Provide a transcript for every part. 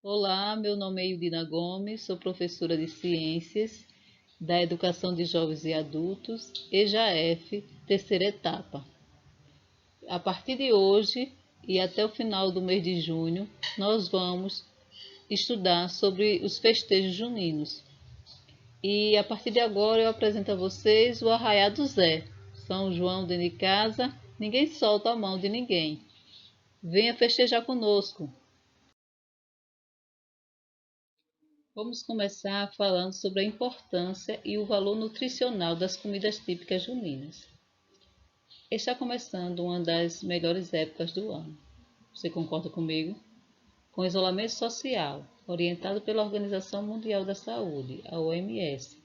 Olá, meu nome é Ildina Gomes, sou professora de Ciências da Educação de Jovens e Adultos, EJAF, terceira etapa. A partir de hoje e até o final do mês de junho, nós vamos estudar sobre os festejos juninos. E a partir de agora eu apresento a vocês o Arraiá do Zé. São João dentro de casa, ninguém solta a mão de ninguém. Venha festejar conosco. Vamos começar falando sobre a importância e o valor nutricional das comidas típicas juninas. Está começando uma das melhores épocas do ano. Você concorda comigo? Com isolamento social, orientado pela Organização Mundial da Saúde, a OMS,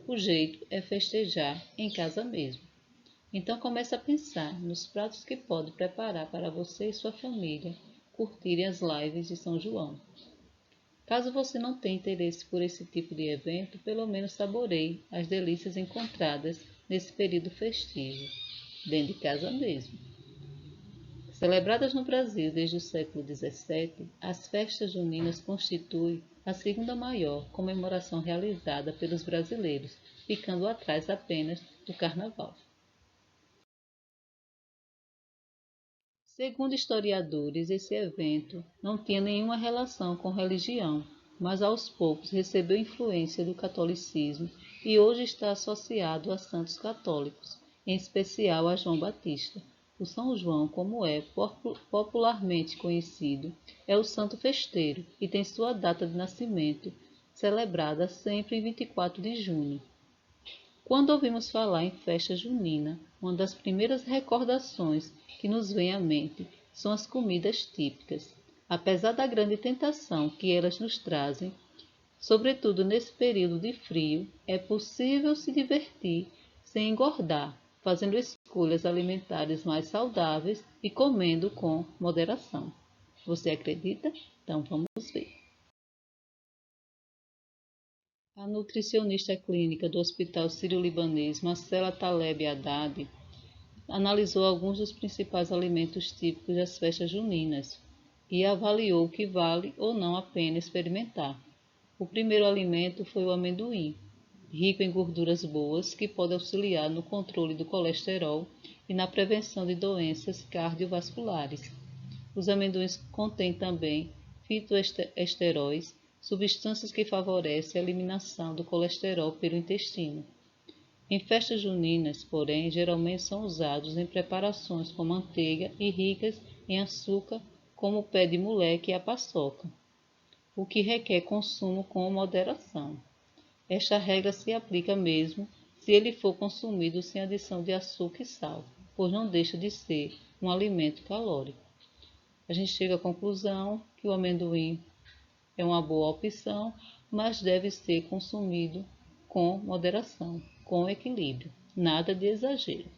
o jeito é festejar em casa mesmo. Então comece a pensar nos pratos que pode preparar para você e sua família curtirem as lives de São João. Caso você não tenha interesse por esse tipo de evento, pelo menos saboreie as delícias encontradas nesse período festivo, dentro de casa mesmo. Celebradas no Brasil desde o século XVII, as festas juninas constituem a segunda maior comemoração realizada pelos brasileiros, ficando atrás apenas do Carnaval. Segundo historiadores, esse evento não tinha nenhuma relação com religião, mas aos poucos recebeu influência do catolicismo e hoje está associado a santos católicos, em especial a João Batista. O São João, como é popularmente conhecido, é o santo festeiro e tem sua data de nascimento celebrada sempre em 24 de junho. Quando ouvimos falar em festa junina, uma das primeiras recordações que nos vem à mente são as comidas típicas. Apesar da grande tentação que elas nos trazem, sobretudo nesse período de frio, é possível se divertir sem engordar, fazendo escolhas alimentares mais saudáveis e comendo com moderação. Você acredita? Então vamos ver. A nutricionista clínica do Hospital Sírio-Libanês, Marcela Taleb Haddad, analisou alguns dos principais alimentos típicos das festas juninas e avaliou o que vale ou não a pena experimentar. O primeiro alimento foi o amendoim, rico em gorduras boas que pode auxiliar no controle do colesterol e na prevenção de doenças cardiovasculares. Os amendoins contêm também fitoesteróis, substâncias que favorecem a eliminação do colesterol pelo intestino. Em festas juninas, porém, geralmente são usados em preparações com manteiga e ricas em açúcar, como o pé de moleque e a paçoca, o que requer consumo com moderação. Esta regra se aplica mesmo se ele for consumido sem adição de açúcar e sal, pois não deixa de ser um alimento calórico. A gente chega à conclusão que o amendoim é uma boa opção, mas deve ser consumido com moderação, com equilíbrio, nada de exagero.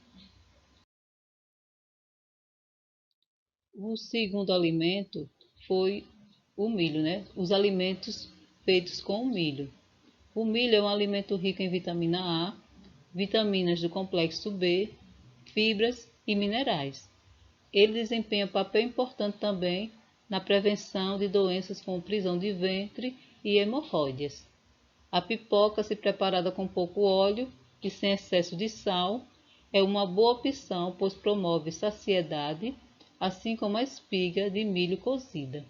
O segundo alimento foi o milho, né? Os alimentos feitos com o milho. O milho é um alimento rico em vitamina A, vitaminas do complexo B, fibras e minerais. Ele desempenha papel importante também na prevenção de doenças como prisão de ventre e hemorroidas. A pipoca, se preparada com pouco óleo e sem excesso de sal, é uma boa opção, pois promove saciedade, assim como a espiga de milho cozida.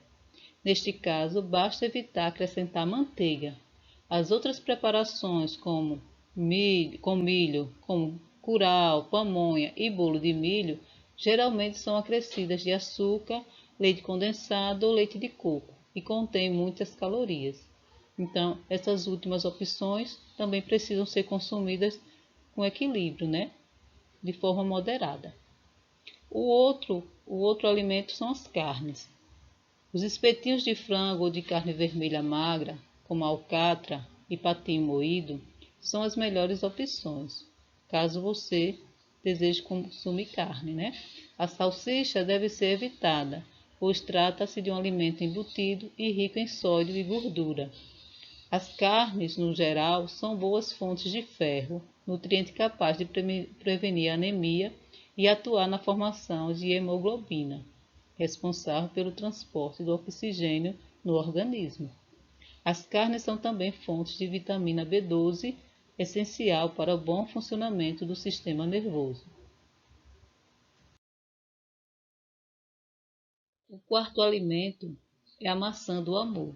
Neste caso, basta evitar acrescentar manteiga. As outras preparações, como como curau, pamonha e bolo de milho, geralmente são acrescidas de açúcar, leite condensado ou leite de coco e contêm muitas calorias. Então, essas últimas opções também precisam ser consumidas com equilíbrio, né? De forma moderada. O outro alimento são as carnes. Os espetinhos de frango ou de carne vermelha magra, como alcatra e patinho moído, são as melhores opções, caso você deseje consumir carne, né? A salsicha deve ser evitada, pois trata-se de um alimento embutido e rico em sódio e gordura. As carnes, no geral, são boas fontes de ferro, nutriente capaz de prevenir a anemia e atuar na formação de hemoglobina. responsável pelo transporte do oxigênio no organismo. As carnes são também fontes de vitamina B12, essencial para o bom funcionamento do sistema nervoso. O quarto alimento é a maçã do amor.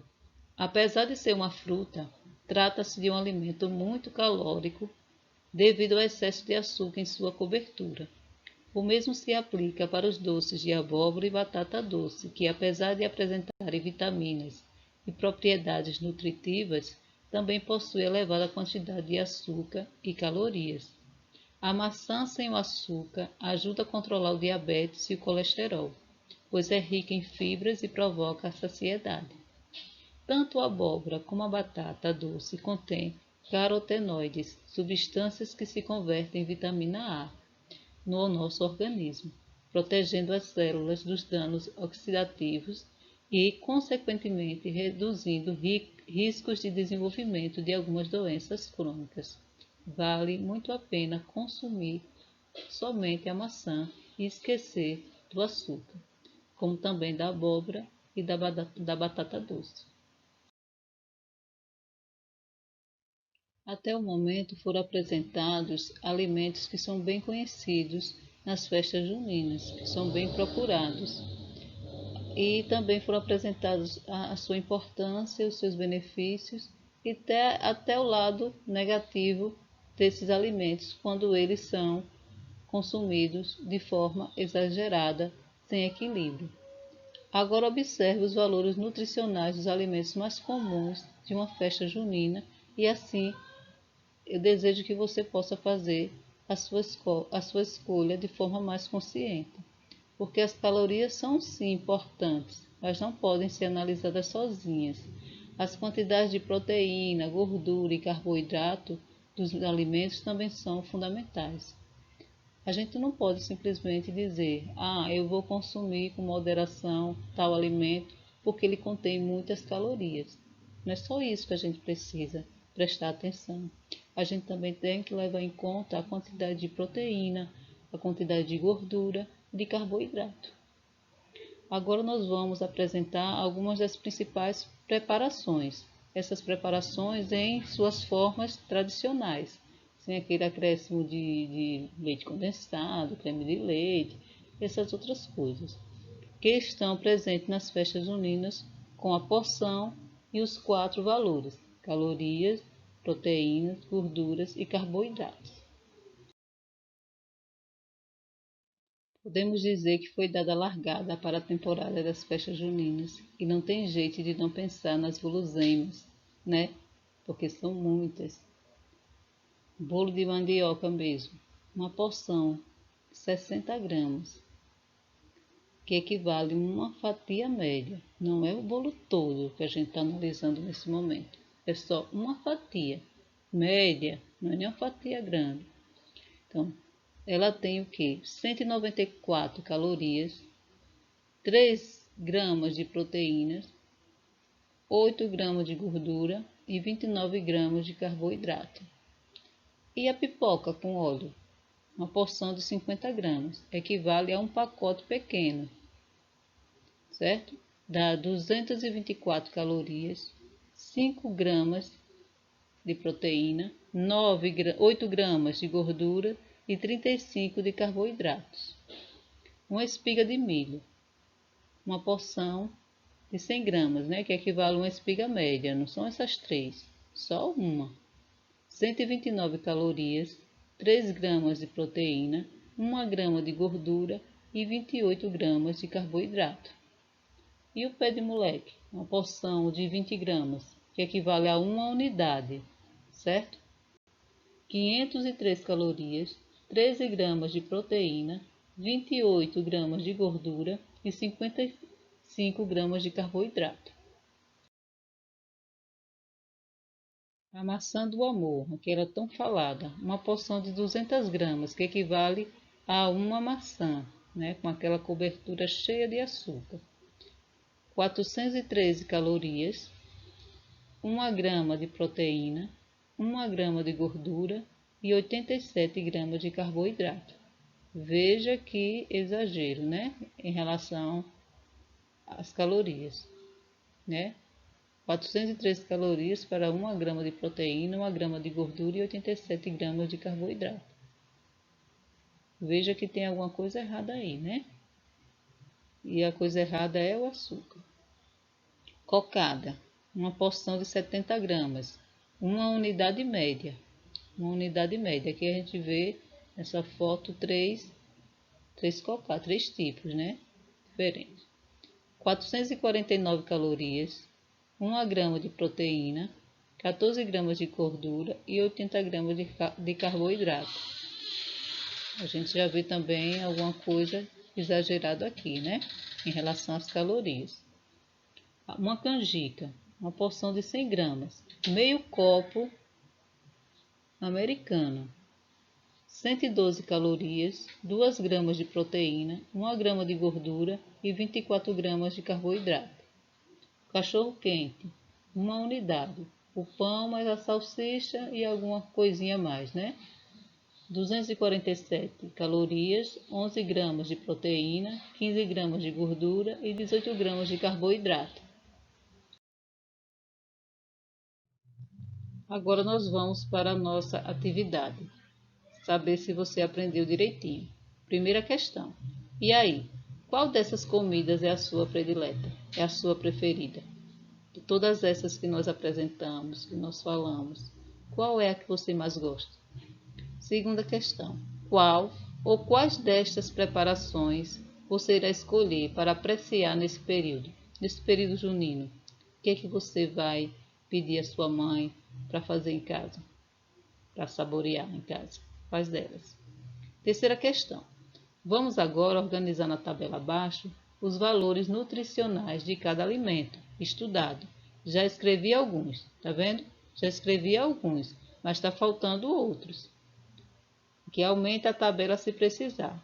Apesar de ser uma fruta, trata-se de um alimento muito calórico devido ao excesso de açúcar em sua cobertura. O mesmo se aplica para os doces de abóbora e batata doce, que apesar de apresentarem vitaminas e propriedades nutritivas, também possuem elevada quantidade de açúcar e calorias. A maçã sem o açúcar ajuda a controlar o diabetes e o colesterol, pois é rica em fibras e provoca a saciedade. Tanto a abóbora como a batata doce contêm carotenoides, substâncias que se convertem em vitamina A no nosso organismo, protegendo as células dos danos oxidativos e, consequentemente, reduzindo riscos de desenvolvimento de algumas doenças crônicas. Vale muito a pena consumir somente a maçã e esquecer do açúcar, como também da abóbora e da batata doce. Até o momento foram apresentados alimentos que são bem conhecidos nas festas juninas, que são bem procurados. E também foram apresentados a sua importância, os seus benefícios e até o lado negativo desses alimentos quando eles são consumidos de forma exagerada, sem equilíbrio. Agora observe os valores nutricionais dos alimentos mais comuns de uma festa junina e assim eu desejo que você possa fazer a sua escolha de forma mais consciente, porque as calorias são sim importantes, mas não podem ser analisadas sozinhas. As quantidades de proteína, gordura e carboidrato dos alimentos também são fundamentais. A gente não pode simplesmente dizer, eu vou consumir com moderação tal alimento porque ele contém muitas calorias. Não é só isso que a gente precisa prestar atenção. A gente também tem que levar em conta a quantidade de proteína, a quantidade de gordura e de carboidrato. Agora nós vamos apresentar algumas das principais preparações. Essas preparações em suas formas tradicionais, sem aquele acréscimo de leite condensado, creme de leite, essas outras coisas, que estão presentes nas festas juninas com a porção e os 4 valores: calorias, proteínas, gorduras e carboidratos. Podemos dizer que foi dada largada para a temporada das festas juninas e não tem jeito de não pensar nas guloseimas, né? Porque são muitas. Bolo de mandioca mesmo, uma porção de 60 gramas, que equivale a uma fatia média. Não é o bolo todo que a gente está analisando nesse momento, é só uma fatia média, não é nem uma fatia grande. Então, ela tem o que? 194 calorias, 3 gramas de proteínas, 8 gramas de gordura e 29 gramas de carboidrato. E a pipoca com óleo? Uma porção de 50 gramas, equivale a um pacote pequeno, certo? Dá 224 calorias, 5 gramas de proteína, 8 gramas de gordura e 35 de carboidratos. Uma espiga de milho, uma porção de 100 gramas, né, que equivale a uma espiga média, não são essas 3, só uma. 129 calorias, 3 gramas de proteína, 1 grama de gordura e 28 gramas de carboidrato. E o pé de moleque, uma porção de 20 gramas, que equivale a uma unidade, certo? 503 calorias, 13 gramas de proteína, 28 gramas de gordura e 55 gramas de carboidrato. A maçã do amor, aquela tão falada, uma porção de 200 gramas, que equivale a uma maçã, né, com aquela cobertura cheia de açúcar. 413 calorias, 1 grama de proteína, 1 grama de gordura e 87 gramas de carboidrato. Veja que exagero, né, em relação as calorias, né? 413 calorias para 1 grama de proteína, 1 grama de gordura e 87 gramas de carboidrato. Veja que tem alguma coisa errada aí, né? E a coisa errada é o açúcar. Cocada, uma porção de 70 gramas, uma unidade média. Uma unidade média. Aqui a gente vê nessa foto três cocadas, 3 tipos, né? Diferentes. 449 calorias, 1 grama de proteína, 14 gramas de gordura e 80 gramas de carboidrato. A gente já vê também alguma coisa exagerada aqui, né? Em relação às calorias. Uma canjica, uma porção de 100 gramas, meio copo americano, 112 calorias, 2 gramas de proteína, 1 grama de gordura e 24 gramas de carboidrato. Cachorro quente, 1 unidade, o pão mais a salsicha e alguma coisinha a mais, né? 247 calorias, 11 gramas de proteína, 15 gramas de gordura e 18 gramas de carboidrato. Agora nós vamos para a nossa atividade. Saber se você aprendeu direitinho. Primeira questão. E aí, qual dessas comidas é a sua predileta? É a sua preferida? De todas essas que nós apresentamos, que nós falamos, qual é a que você mais gosta? Segunda questão. Qual ou quais destas preparações você irá escolher para apreciar nesse período junino? O que é que você vai pedir à sua mãe para fazer em casa? Para saborear em casa? Quais delas? Terceira questão. Vamos agora organizar na tabela abaixo os valores nutricionais de cada alimento estudado. Já escrevi alguns, tá vendo? Já escrevi alguns, mas está faltando outros. Que aumenta a tabela se precisar.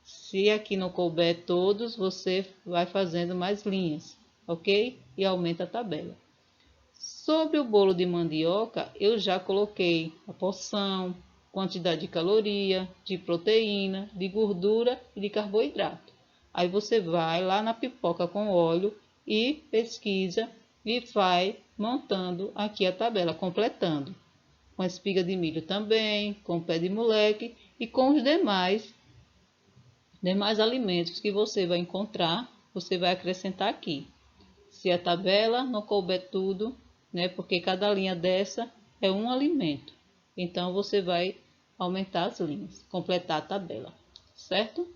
Se aqui não couber todos, você vai fazendo mais linhas, ok? E aumenta a tabela. Sobre o bolo de mandioca, eu já coloquei a porção, quantidade de caloria, de proteína, de gordura e de carboidrato. Aí você vai lá na pipoca com óleo e pesquisa e vai montando aqui a tabela, completando. Com a espiga de milho também, com o pé de moleque e com os demais alimentos que você vai encontrar, você vai acrescentar aqui. Se a tabela não couber tudo, né, porque cada linha dessa é um alimento. Então, você vai aumentar as linhas, completar a tabela, certo?